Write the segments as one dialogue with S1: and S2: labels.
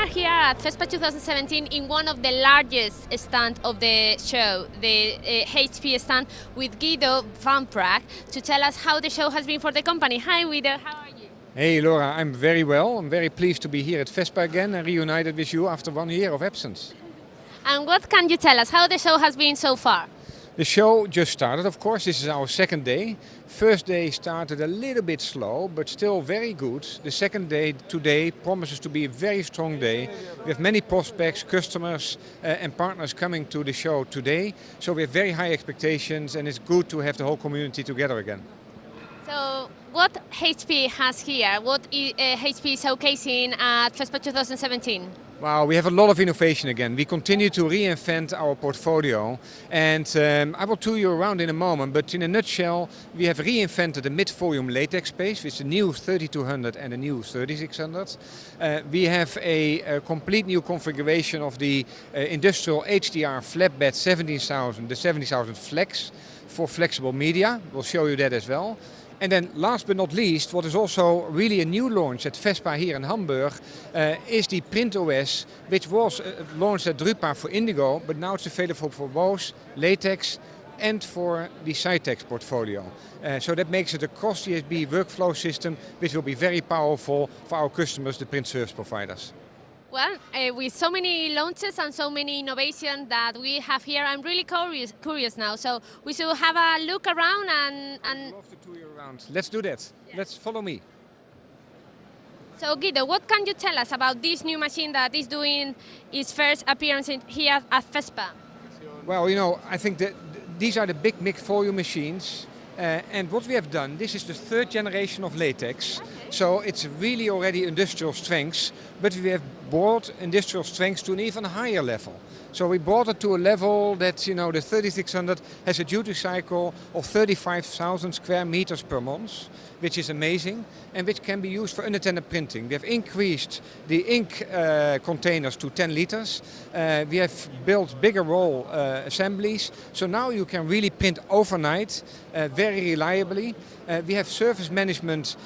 S1: here at FESPA 2017 in one of the largest stands of the show, the HP stand, with Gido van Praag, to tell us how the show has been for the company. Hi Guido, how are you?
S2: Hey Laura, I'm very well. I'm very pleased to be here at FESPA again and reunited with you after 1 year of absence.
S1: And what can you tell us how the show has been so far?
S2: The show just started, of course. This is our second day. First day started a little bit slow, but still very good. The second day today promises to be a very strong day. We have many prospects, customers and partners coming to the show today. So we have very high expectations and it's good to have the whole community together again.
S1: So what HP has here? What HP is showcasing at FESPA 2017?
S2: Wow, we have a lot of innovation again. We continue to reinvent our portfolio, and I will tour you around in a moment, but in a nutshell, we have reinvented the mid-volume latex space with the new 3200 and the new 3600. We have a complete new configuration of the industrial HDR flatbed 17,000, the 70,000 Flex for flexible media. We'll show you that as well. And then last but not least, what is also really a new launch at FESPA here in Hamburg is the PrintOS, which was launched at Drupa for Indigo, but now it's available for both latex and for the Cytex portfolio. So that makes it a cross-USB workflow system, which will be very powerful for our customers, the print service providers.
S1: Well, with so many launches and so many innovations that we have here, I'm really curious now. So we should have a look around and...
S2: I'd love to tour you around. Let's do that. Yeah. Let's follow me.
S1: So Guido, what can you tell us about this new machine that is doing its first appearance here at FESPA?
S2: Well, you know, I think that these are the big mid-volume machines. And what we have done, this is the third generation of latex. Okay. So it's really already industrial strengths, but we have brought industrial strengths to an even higher level. So we brought it to a level that, you know, the 3600 has a duty cycle of 35,000 square meters per month, which is amazing, and which can be used for unattended printing. We have increased the ink containers to 10 liters. We have built bigger roll assemblies, so now you can really print overnight, very reliably. We have service management,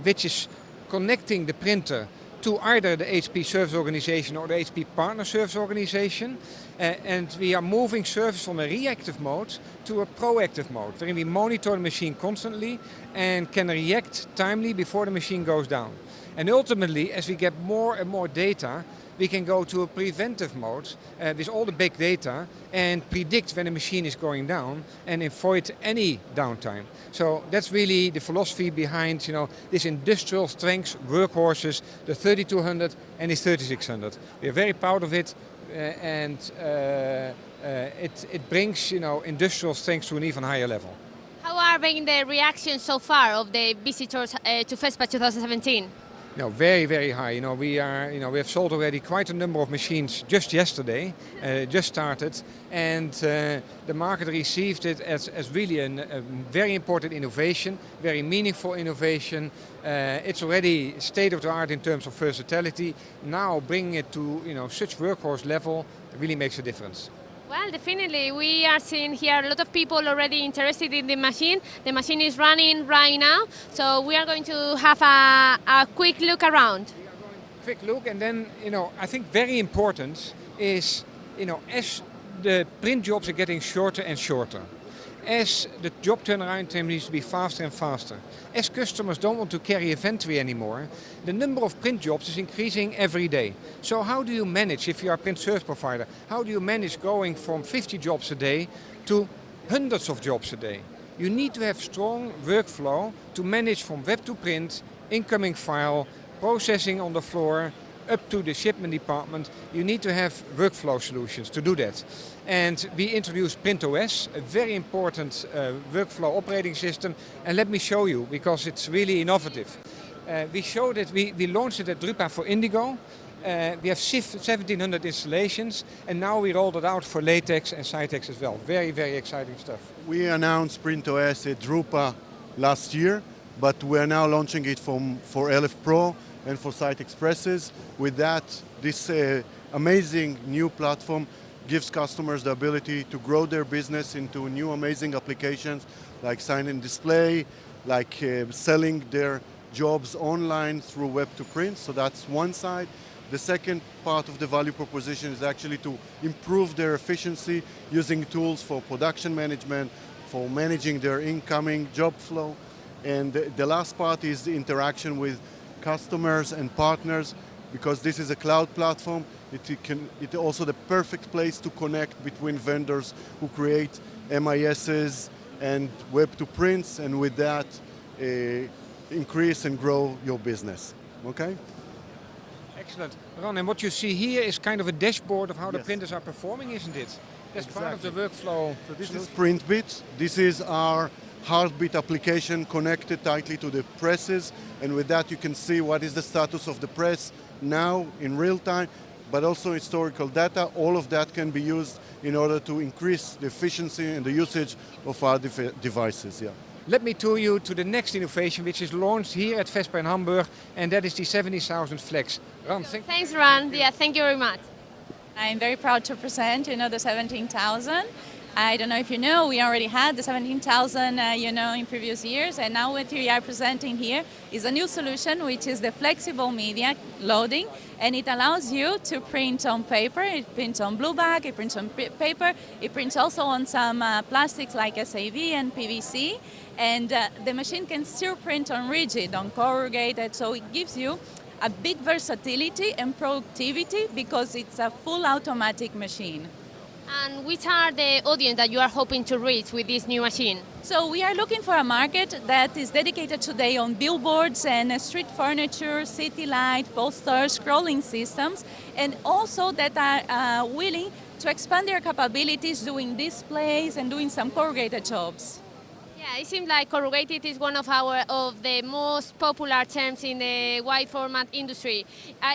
S2: which is connecting the printer to either the HP service organization or the HP partner service organization. And we are moving service from a reactive mode to a proactive mode, where we monitor the machine constantly and can react timely before the machine goes down. And ultimately, as we get more and more data, we can go to a preventive mode with all the big data and predict when a machine is going down and avoid any downtime. So that's really the philosophy behind, you know, this industrial strength workhorses, the 3200 and the 3600. We are very proud of it, and it brings, you know, industrial strength to an even higher level.
S1: How are being the reactions so far of the visitors to FESPA 2017?
S2: No, very, very high. You know, we have sold already quite a number of machines just yesterday, just started, and the market received it as really a very important innovation, very meaningful innovation. It's already state of the art in terms of versatility. Now bringing it to, you know, such workhorse level really makes a difference.
S1: Well, definitely. We are seeing here a lot of people already interested in the machine. The machine is running right now, so we are going to have a quick look around.
S2: We are going quick look, and then, you know, I think very important is, you know, as the print jobs are getting shorter and shorter, as the job turnaround time needs to be faster and faster, as customers don't want to carry inventory anymore, the number of print jobs is increasing every day. So how do you manage, if you are a print service provider, how do you manage going from 50 jobs a day to hundreds of jobs a day? You need to have strong workflow to manage from web to print, incoming file, processing on the floor, up to the shipment department. You need to have workflow solutions to do that. And we introduced PrintOS, a very important workflow operating system. And let me show you, because it's really innovative. We showed it, we launched it at Drupa for Indigo. We have 1,700 installations, and now we rolled it out for latex and Cytex as well. Very, very exciting stuff.
S3: We announced PrintOS at Drupa last year, but we are now launching it for LF Pro and for Cytex presses. With that, this amazing new platform gives customers the ability to grow their business into new amazing applications like sign and display, like selling their jobs online through web to print. So that's one side. The second part of the value proposition is actually to improve their efficiency using tools for production management, for managing their incoming job flow. And the last part is the interaction with customers and partners, because this is a cloud platform. It's also the perfect place to connect between vendors who create MISs and web to prints, and with that, increase and grow your business. Okay?
S2: Excellent. Ron, and what you see here is kind of a dashboard of how the
S3: Yes.
S2: printers are performing, isn't it? That's part of the
S3: Exactly.
S2: workflow.
S3: So this is PrintBit. This is our Heartbeat application connected tightly to the presses, and with that you can see what is the status of the press now in real time, but also historical data. All of that can be used in order to increase the efficiency and the usage of our devices. Yeah.
S2: Let me tour you to the next innovation, which is launched here at FESPA in Hamburg, and that is the 70,000 Flex. Ron, thank you.
S1: Thanks, Ron. Yeah, thank you very much.
S4: I'm very proud to present, the 17,000. I don't know if you know, we already had the 17,000, in previous years, and now what we are presenting here is a new solution, which is the flexible media loading, and it allows you to print on paper. It prints on blue bag, it prints on paper, it prints also on some plastics like SAV and PVC, and the machine can still print on rigid, on corrugated, so it gives you a big versatility and productivity because it's a full automatic machine.
S1: And which are the audience that you are hoping to reach with this new machine?
S4: So we are looking for a market that is dedicated today on billboards and street furniture, city light, posters, scrolling systems, and also that are willing to expand their capabilities doing displays and doing some corrugated jobs.
S1: Yeah, it seems like corrugated is one of the most popular terms in the wide format industry.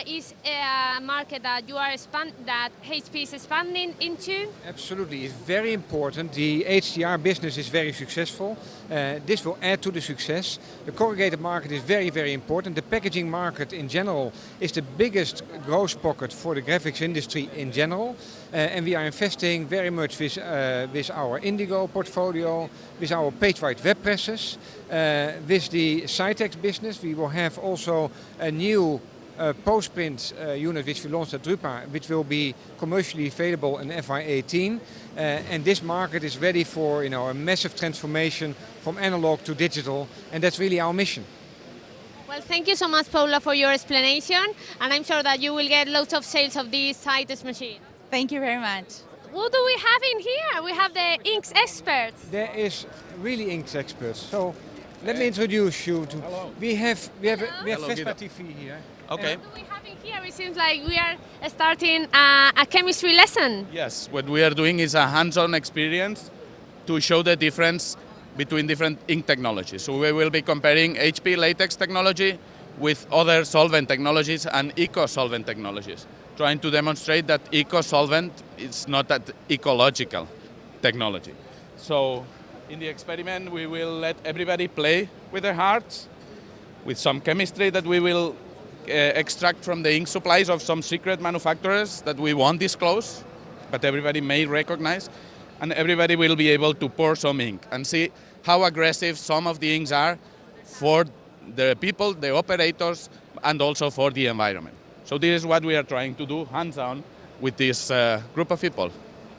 S1: Is a market that that HP is expanding into?
S2: Absolutely, it's very important. The HDR business is very successful. This will add to the success. The corrugated market is very, very important. The packaging market in general is the biggest growth pocket for the graphics industry in general. And we are investing very much with our Indigo portfolio, with our page-wide web presses. With the Latex business, we will have also a new post-print unit which we launched at Drupa, which will be commercially available in FY18. And this market is ready for a massive transformation from analog to digital, and that's really our mission.
S1: Well, thank you so much, Paula, for your explanation, and I'm sure that you will get lots of sales of this Citus machine.
S4: Thank you very much.
S1: What do we have in here? We have the inks experts.
S2: There is really inks experts. So let me introduce you to.
S5: Hello.
S2: We have
S5: Hello,
S2: FESPA
S5: Gido.
S2: TV here.
S5: Okay.
S1: What do we have in here? It seems like we are starting a chemistry lesson.
S5: Yes, what we are doing is a hands-on experience to show the difference between different ink technologies. So we will be comparing HP latex technology with other solvent technologies and eco-solvent technologies, trying to demonstrate that eco-solvent is not that ecological technology. So in the experiment, we will let everybody play with their hearts, with some chemistry that we will extract from the ink supplies of some secret manufacturers that we won't disclose, but everybody may recognize, and everybody will be able to pour some ink and see how aggressive some of the inks are for the people, the operators, and also for the environment. So this is what we are trying to do hands-on with this group of people.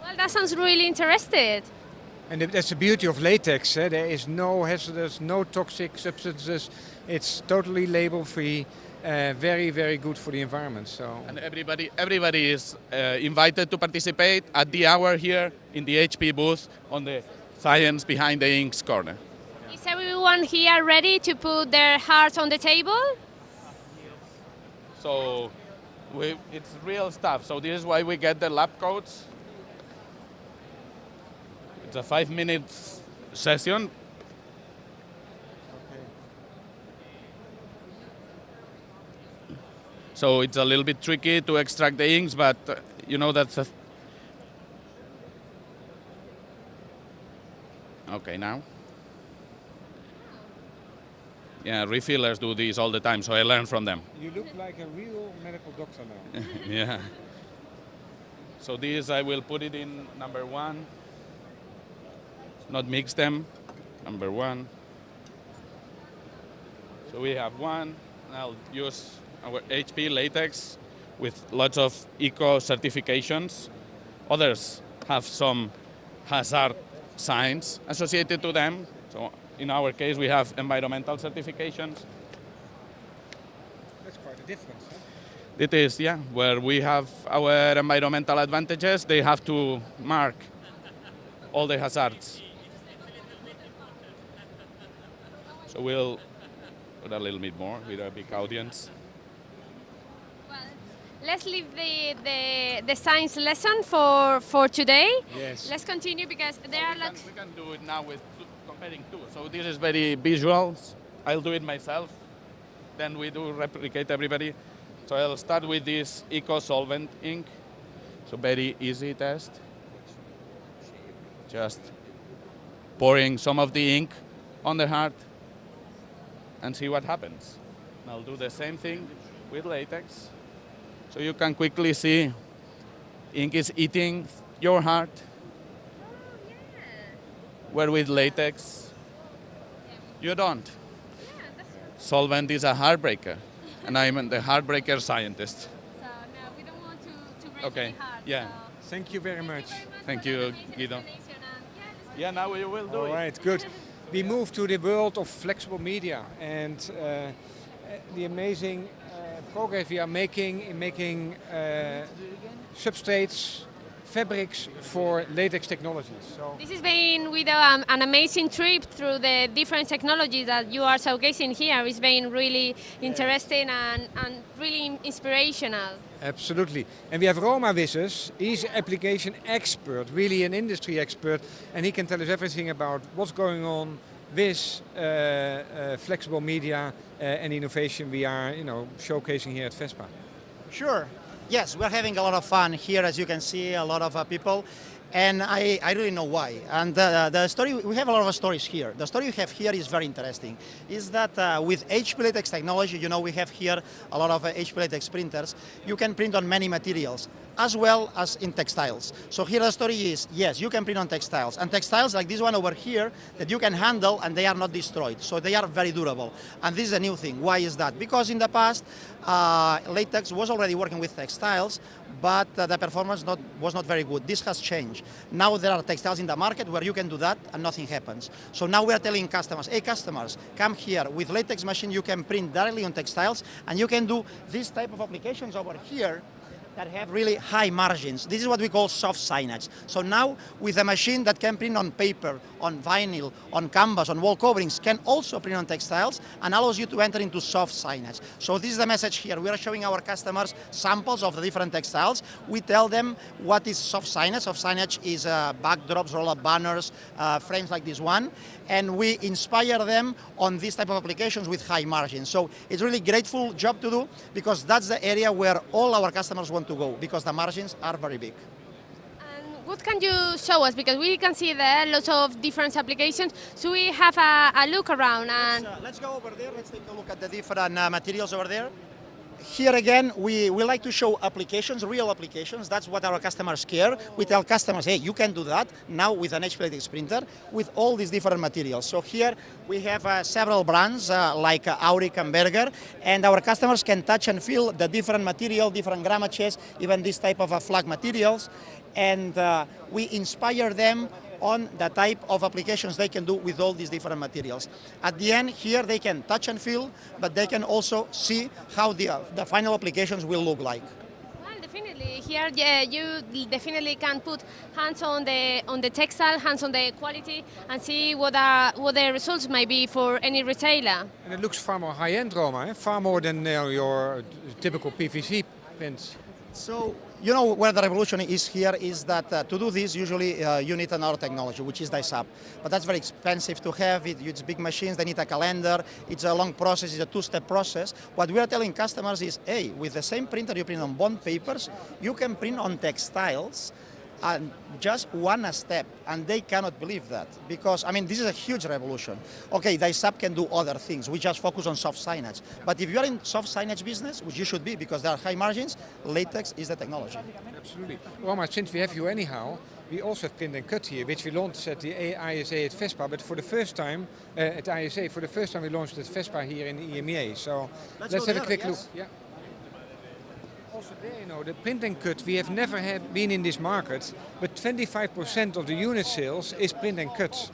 S1: Well, that sounds really interesting.
S2: And that's the beauty of latex. There is no hazardous, no toxic substances. It's totally label-free. Very, very good for the environment. So.
S5: And everybody is invited to participate at the hour here in the HP booth on the Science Behind the Inks corner.
S1: Is everyone here ready to put their hearts on the table?
S5: So it's real stuff. So this is why we get the lab coats. It's a 5-minute session. So it's a little bit tricky to extract the inks, but that's a... Okay, now. Yeah, refillers do this all the time, so I learn from them.
S2: You look like a real medical doctor now.
S5: Yeah. So this, I will put it in number 1. Not mix them. Number 1. So we have 1. And I'll use our HP latex with lots of eco certifications. Others have some hazard signs associated to them. So in our case, we have environmental certifications.
S2: That's quite a difference. Huh?
S5: It is, yeah, where we have our environmental advantages, they have to mark all the hazards. So we'll put a little bit more with a big audience.
S1: Let's leave the science lesson for today.
S2: Yes.
S1: Let's continue because there are lots.
S5: We can do it now with comparing two. So this is very visual. I'll do it myself. Then we do replicate everybody. So I'll start with this eco-solvent ink. So very easy test. Just pouring some of the ink on the heart and see what happens. And I'll do the same thing with latex. So you can quickly see ink is eating your heart. Where with latex, you don't. Solvent is a heartbreaker, and I'm the heartbreaker scientist.
S1: So no, we don't want to break
S5: Okay,
S1: any heart.
S5: yeah.
S1: So
S2: Thank you very much.
S5: Thank
S1: for
S5: you,
S1: the amazing
S5: Gido.
S1: explanation and
S5: Yeah, now we will do
S2: All
S5: it.
S2: right, good. We move to the world of flexible media and the amazing progress we are making in making substrates, fabrics for latex technologies. So
S1: This has been with an amazing trip through the different technologies that you are showcasing here. It's been really interesting and really inspirational.
S2: absolutely. And we have Roma with us. He's an application expert, really an industry expert, and he can tell us everything about what's going on with flexible media and innovation we are, showcasing here at FESPA.
S6: Sure. Yes, we're having a lot of fun here, as you can see, a lot of people. And I really know why. And the story, we have a lot of stories here. The story we have here is very interesting. Is that with HP latex technology, we have here a lot of HP latex printers. You can print on many materials, as well as in textiles. So here the story is, yes, you can print on textiles. And textiles like this one over here, that you can handle and they are not destroyed. So they are very durable. And this is a new thing. Why is that? Because in the past, latex was already working with textiles, but the performance was not very good. This has changed. Now there are textiles in the market where you can do that and nothing happens. So now we are telling customers, hey customers, come here. With latex machine you can print directly on textiles and you can do this type of applications over here that have really high margins. This is what we call soft signage. So now with a machine that can print on paper, on vinyl, on canvas, on wall coverings, can also print on textiles and allows you to enter into soft signage. So this is the message here. We are showing our customers samples of the different textiles. We tell them what is soft signage. Soft signage is backdrops, roll-up banners, frames like this one. And we inspire them on this type of applications with high margins. So it's really grateful job to do because that's the area where all our customers want to go because the margins are very big.
S1: And what can you show us? Because we can see there lots of different applications. So we have a look around and
S6: Let's go over there. Let's take a look at the different materials over there. Here again, we like to show applications, real applications. That's what our customers care. We tell customers, hey, you can do that now with an HP latex printer with all these different materials. So here we have several brands like Auric and Berger, and our customers can touch and feel the different material, different grammages, even this type of flag materials. And we inspire them on the type of applications they can do with all these different materials. At the end, here they can touch and feel, but they can also see how the final applications will look like.
S1: well, definitely here you definitely can put hands on the textile, hands on the quality, and see what the results might be for any retailer.
S2: And it looks far more high-end, Roma, far more than your typical PVC prints.
S6: So, where the revolution is here is that to do this, usually you need another technology, which is DICE-up. But that's very expensive to have. It's big machines, they need a calendar. It's a long process, it's a two-step process. What we are telling customers is, hey, with the same printer you print on bond papers, you can print on textiles and just one step, and they cannot believe that because, this is a huge revolution. Okay, DICE-up can do other things. We just focus on soft signage. But if you are in soft signage business, which you should be because there are high margins, latex is the technology.
S2: Absolutely. Roma, since we have you anyhow, we also have Print and Cut here, which we launched at the ISA at FESPA, but for the first time, at ISA, for the first time we launched at FESPA here in the EMEA. So let's have a quick look. Yeah. Also there, you know, the print and cut, we have never been in this market, but 25% of the unit sales is print and cut.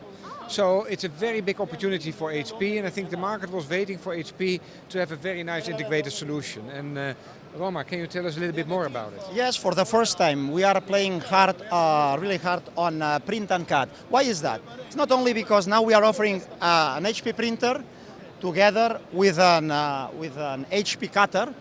S2: So it's a very big opportunity for HP, and I think the market was waiting for HP to have a very nice integrated solution. And Roma, can you tell us a little bit more about it?
S6: Yes, for the first time we are playing hard, really hard on print and cut. Why is that? It's not only because now we are offering an HP printer together with an HP cutter.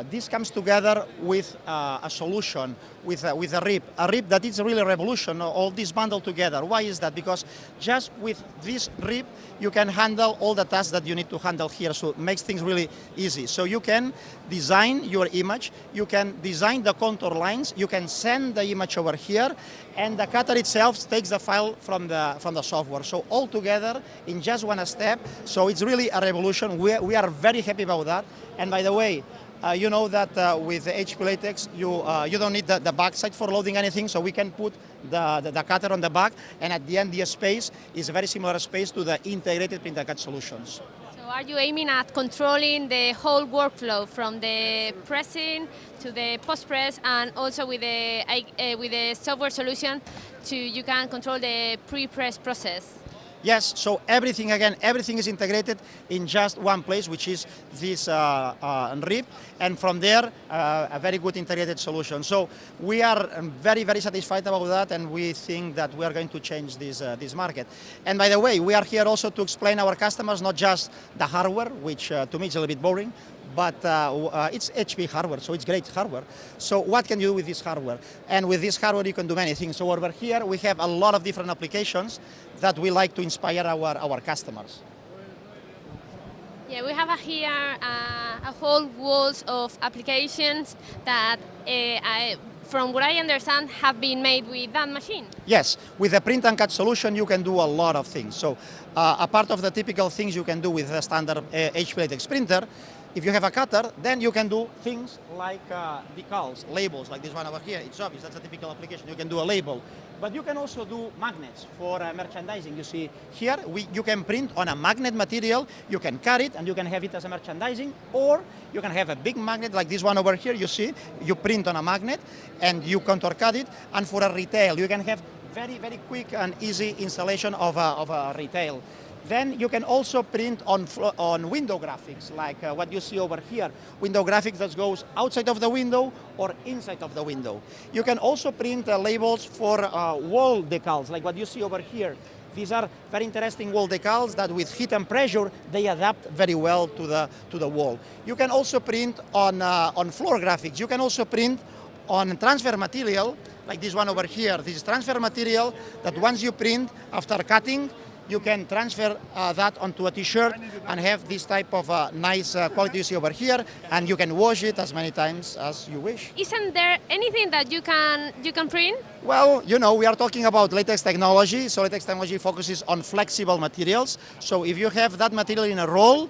S6: This comes together with a solution, with a rip that is really a revolution, all this bundled together. Why is that? Because just with this rip, you can handle all the tasks that you need to handle here, so it makes things really easy. So you can design your image, you can design the contour lines, you can send the image over here, and the cutter itself takes the file from the software. So all together in just one step, so it's really a revolution. We are very happy about that. And by the way, you know that with the HP Latex, you don't need the backside for loading anything, so we can put the cutter on the back, and at the end the space is a very similar space to the integrated print and cut solutions.
S1: So are you aiming at controlling the whole workflow from the pressing to the post-press, and also with the software solution you can control the pre-press process?
S6: Yes, so everything is integrated in just one place, which is this RIP, and from there, a very good integrated solution. So we are very, very satisfied about that, and we think that we are going to change this market. And by the way, we are here also to explain our customers not just the hardware, which to me is a little bit boring, but it's HP hardware, so it's great hardware. So what can you do with this hardware? And with this hardware, you can do many things. So over here, we have a lot of different applications that we like to inspire our customers.
S1: Yeah, we have here a whole walls of applications that, from what I understand, have been made with that machine.
S6: Yes, with the print and cut solution, you can do a lot of things. So a part of the typical things you can do with a standard HP Latex printer, if you have a cutter, then you can do things like decals, labels, like this one over here. It's obvious, that's a typical application. You can do a label. But you can also do magnets for merchandising. You see here, you can print on a magnet material, you can cut it, and you can have it as a merchandising, or you can have a big magnet like this one over here. You see, you print on a magnet, and you contour cut it. And for a retail, you can have very, very quick and easy installation of a retail. Then you can also print on window graphics, like what you see over here, window graphics that goes outside of the window or inside of the window. You can also print labels for wall decals, like what you see over here. These are very interesting wall decals that with heat and pressure, they adapt very well to the wall. You can also print on floor graphics. You can also print on transfer material, like this one over here. This is transfer material that once you print after cutting, you can transfer that onto a t-shirt and have this type of nice quality you see over here, and you can wash it as many times as you wish.
S1: Isn't there anything that you can print?
S6: Well, you know, we are talking about latex technology, so latex technology focuses on flexible materials. So if you have that material in a roll,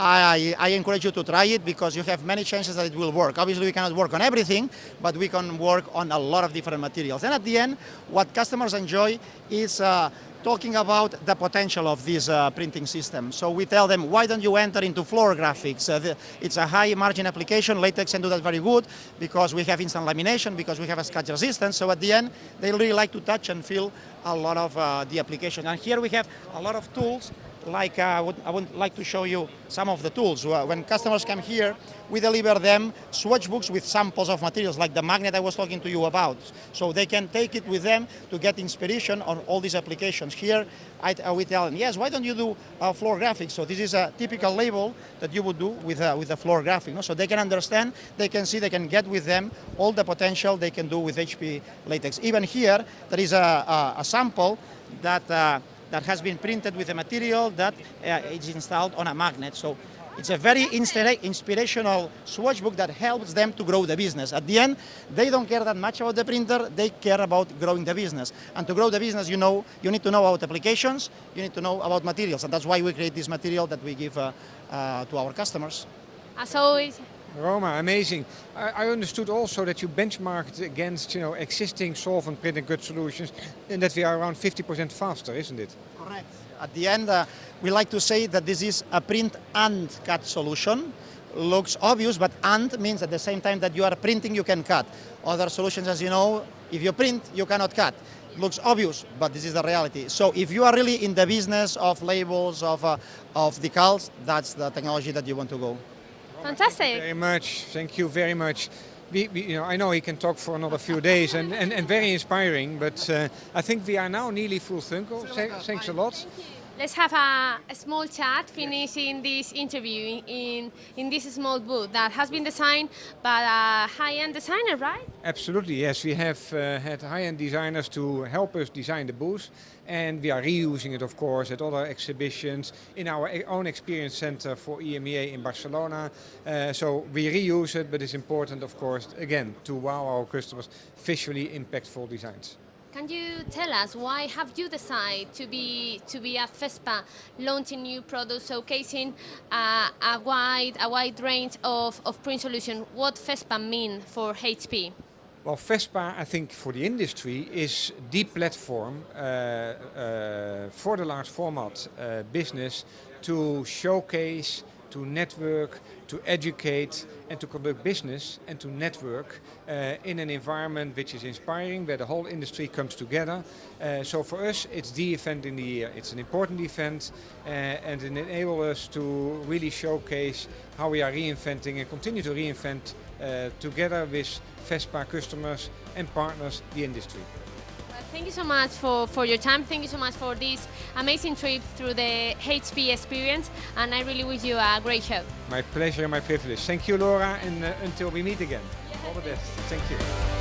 S6: I encourage you to try it, because you have many chances that it will work. Obviously, we cannot work on everything, but we can work on a lot of different materials. And at the end, what customers enjoy is talking about the potential of this printing system. So we tell them, why don't you enter into floor graphics? It's a high margin application. Latex can do that very good because we have instant lamination, because we have a scratch resistance. So at the end, they really like to touch and feel a lot of the application. And here we have a lot of tools. Like I would like to show you some of the tools. When customers come here, we deliver them swatch books with samples of materials, like the magnet I was talking to you about. So they can take it with them to get inspiration on all these applications. Here, we tell them, yes, why don't you do floor graphics? So this is a typical label that you would do with a floor graphic. No? So they can understand, they can see, they can get with them all the potential they can do with HP Latex. Even here, there is a sample that has been printed with a material that is installed on a magnet. So it's a very inspirational swatch book that helps them to grow the business. At the end, they don't care that much about the printer, they care about growing the business. And to grow the business, you need to know about applications, you need to know about materials, and that's why we create this material that we give to our customers.
S1: As always.
S2: Roma, amazing. I understood also that you benchmarked against existing solvent print and cut solutions, and that we are around 50% faster, isn't it?
S6: Correct. At the end, we like to say that this is a print and cut solution. looks obvious, but and means at the same time that you are printing, you can cut. Other solutions, as you know, if you print, you cannot cut. Looks obvious, but this is the reality. So if you are really in the business of labels, of decals, that's the technology that you want to go.
S1: Fantastic.
S2: Very much. Thank you very much. I know he can talk for another few days and very inspiring, but I think we are now nearly full circle. Thanks a lot.
S1: Let's have a small chat finishing this interview in this small booth that has been designed by a high-end designer, right?
S2: Absolutely, yes. We have had high-end designers to help us design the booth, and we are reusing it, of course, at other exhibitions, in our own experience center for EMEA in Barcelona. So we reuse it, but it's important, of course, again, to wow our customers, visually impactful designs.
S1: Can you tell us why have you decided to be at FESPA, launching new products, showcasing a wide range of print solutions? What FESPA mean for HP?
S2: Well, FESPA, I think, for the industry is the platform for the large format business to showcase, to network, to educate and to conduct business and to network in an environment which is inspiring, where the whole industry comes together. So for us, it's the event in the year. It's an important event and it enables us to really showcase how we are reinventing and continue to reinvent together with FESPA customers and partners, the industry.
S1: Thank you so much for your time. Thank you so much for this amazing trip through the HP experience, and I really wish you a great show.
S2: My pleasure and my privilege. Thank you, Laura, and until we meet again. All the best. Thank you.